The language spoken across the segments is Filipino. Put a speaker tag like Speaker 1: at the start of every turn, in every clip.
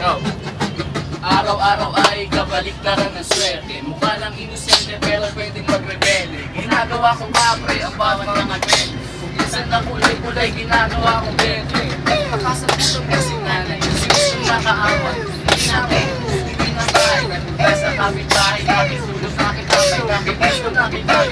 Speaker 1: Go. Araw-araw ay kabaliktaran ng swerte. Mukha lang inosente pero pwedeng magrebelde. Ginagawa kong kapre ang bawat mga trend. Kung minsan na kulay-kulay ginagawa kong bente. Nakasaputong kasi nanay, sinusong nakaawan. Hindi natin, hindi na bahay. Nagbukas sa kapit-bahay, nakitulog, nakitapay, nakikisyo,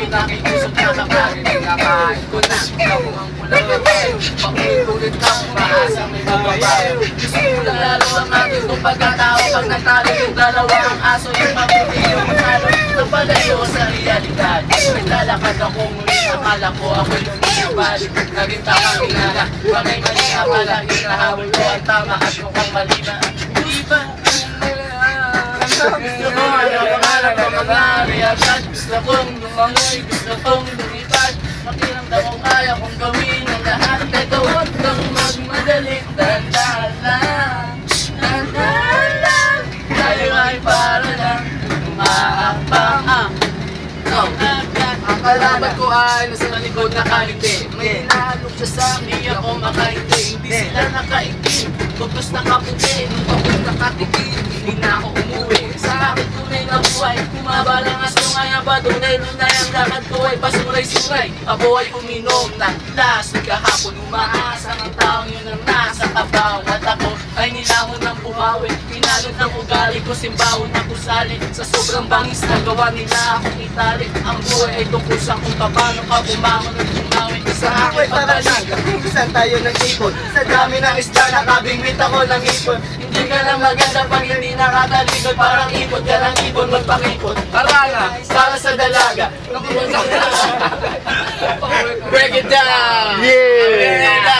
Speaker 1: nakikisok, nakabagay. Nakain ko na, ako ang pulang babae. Paulit-ulit na umaasa may bababae. Gusto ko lang lalo ang ating kung pagkatao. Pag nagtalo yung dalawa ang aso, yung mabuti yung ano, napalayo sa realidad. Naglalakad ako ngunit akala ko ako'y lumilibalik. Naging tamang inala, bagay mali na pala, hinahabol ko ang tama at mukhang mali ba? Hindi ba? Gusto ko ayaw pangarap ang mga realidad. Gusto kong lumangoy, gusto kong lumipad. Makiramdam kong kaya kong gawin ang lahat. Ito huwag kang magmadali, dandahan lang. Dandahan lang, tayo ay para lang umaakbang. Ang kalaban ko ay nasa likod na kalite. May hinahanap siya sa akin, di ako makainte. Hindi sila nakaigin, pagkas nakaputi. Nung pagkas nakatikin, hindi na ako umuwi. Sa akin tunay na buhay, kumaba lang aso kaya ba tunay. Lunay ang lakad ko ay pasuray-suray. Abo ay uminom ng las. Kahapon umaasa ng taong yun ang nasa kabaw. At ako ay nilamon ng buhawi. Pinalot ng ugali ko, simbawon na kusali. Sa sobrang bangis na gawa nila akong itali. Ang buhay ay tungkol sa kung paano ka bumangon at bumawin sa akin pabalik.
Speaker 2: Saan tayo nag-ipon?
Speaker 1: Sa dami ng isda, nakabingwit ako ng ipon. Hindi ka lang maganda pag hindi nakatalikod. Parang ipon ka lang ipon, magpakipon. Paranga, para sa dalaga. Break it down!
Speaker 2: Yeah!